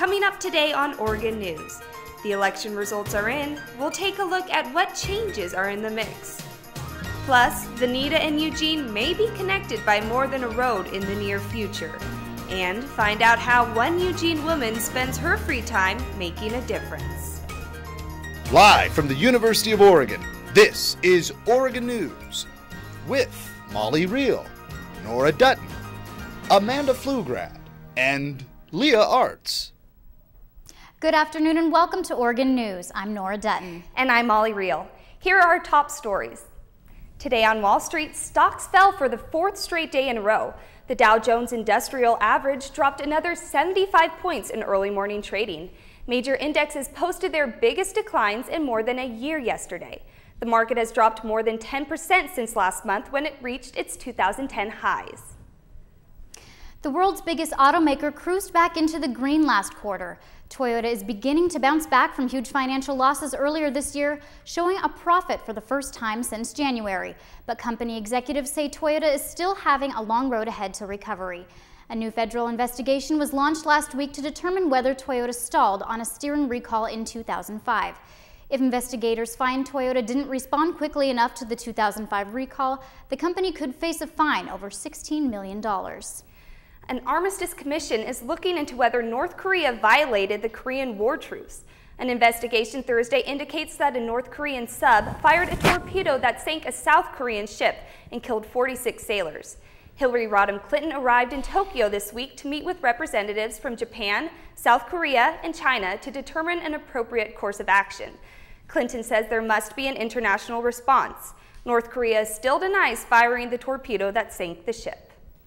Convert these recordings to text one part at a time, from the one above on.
Coming up today on Oregon News. The election results are in. We'll take a look at what changes are in the mix. Plus, Veneta and Eugene may be connected by more than a road in the near future. And find out how one Eugene woman spends her free time making a difference. Live from the University of Oregon, this is Oregon News with Molly Reel, Nora Dutton, Amanda Pflugrad, and Leah Arts. Good afternoon and welcome to Oregon News. I'm Nora Dutton. And I'm Molly Reel. Here are our top stories. Today on Wall Street, stocks fell for the fourth straight day in a row. The Dow Jones Industrial Average dropped another 75 points in early morning trading. Major indexes posted their biggest declines in more than a year yesterday. The market has dropped more than 10% since last month when it reached its 2010 highs. The world's biggest automaker cruised back into the green last quarter. Toyota is beginning to bounce back from huge financial losses earlier this year, showing a profit for the first time since January. But company executives say Toyota is still having a long road ahead to recovery. A new federal investigation was launched last week to determine whether Toyota stalled on a steering recall in 2005. If investigators find Toyota didn't respond quickly enough to the 2005 recall, the company could face a fine over $16 million. An armistice commission is looking into whether North Korea violated the Korean war truce. An investigation Thursday indicates that a North Korean sub fired a torpedo that sank a South Korean ship and killed 46 sailors. Hillary Rodham Clinton arrived in Tokyo this week to meet with representatives from Japan, South Korea, and China to determine an appropriate course of action. Clinton says there must be an international response. North Korea still denies firing the torpedo that sank the ship.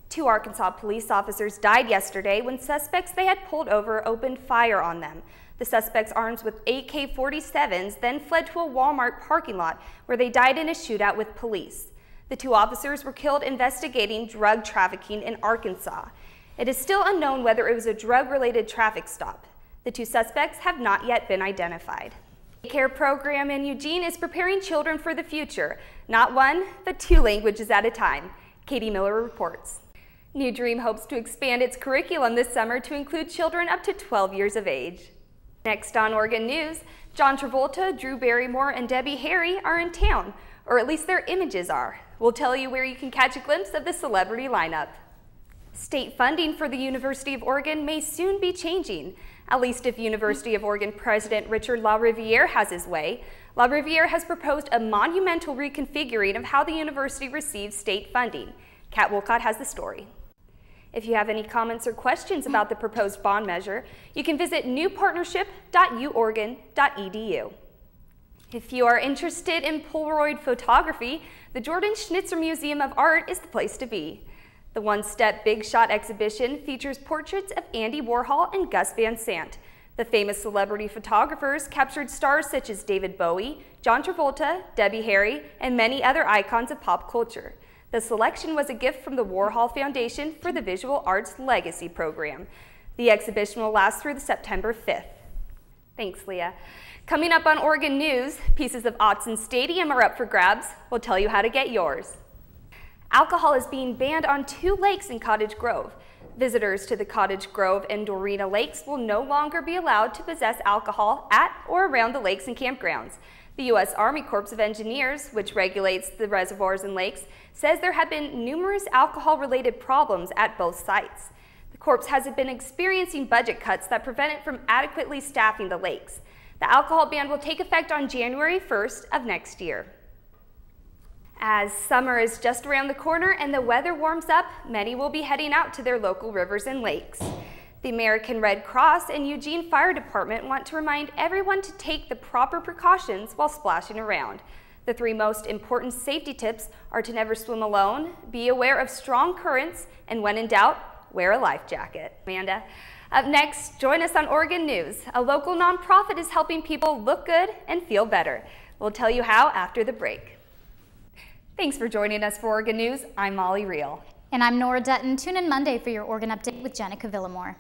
2 Arkansas police officers died yesterday when suspects they had pulled over opened fire on them. The suspects, armed with AK-47s, then fled to a Walmart parking lot where they died in a shootout with police. The 2 officers were killed investigating drug trafficking in Arkansas. It is still unknown whether it was a drug-related traffic stop. The 2 suspects have not yet been identified. The care program in Eugene is preparing children for the future, not 1, but 2 languages at a time. Katie Miller reports. New Dream hopes to expand its curriculum this summer to include children up to 12 years of age. Next on Oregon News, John Travolta, Drew Barrymore, and Debbie Harry are in town, or at least their images are. We'll tell you where you can catch a glimpse of the celebrity lineup. State funding for the University of Oregon may soon be changing, at least if University of Oregon President Richard LaRiviere has his way. LaRiviere has proposed a monumental reconfiguring of how the university receives state funding. Kat Wolcott has the story. If you have any comments or questions about the proposed bond measure, you can visit newpartnership.uoregon.edu. If you are interested in Polaroid photography, the Jordan Schnitzer Museum of Art is the place to be. The One Step Big Shot exhibition features portraits of Andy Warhol and Gus Van Sant. The famous celebrity photographers captured stars such as David Bowie, John Travolta, Debbie Harry, and many other icons of pop culture. The selection was a gift from the Warhol Foundation for the Visual Arts Legacy Program. The exhibition will last through September 5th. Thanks, Leah. Coming up on Oregon News, pieces of Autzen Stadium are up for grabs. We'll tell you how to get yours. Alcohol is being banned on 2 lakes in Cottage Grove. Visitors to the Cottage Grove and Dorena lakes will no longer be allowed to possess alcohol at or around the lakes and campgrounds. The U.S. Army Corps of Engineers, which regulates the reservoirs and lakes, says there have been numerous alcohol-related problems at both sites. The Corps has been experiencing budget cuts that prevent it from adequately staffing the lakes. The alcohol ban will take effect on January 1st of next year. As summer is just around the corner and the weather warms up, many will be heading out to their local rivers and lakes. The American Red Cross and Eugene Fire Department want to remind everyone to take the proper precautions while splashing around. The 3 most important safety tips are to never swim alone, be aware of strong currents, and when in doubt, wear a life jacket. Amanda. Up next, join us on Oregon News. A local nonprofit is helping people look good and feel better. We'll tell you how after the break. Thanks for joining us for Oregon News. I'm Molly Reel. And I'm Nora Dutton. Tune in Monday for your Oregon Update with Jenica Villamore.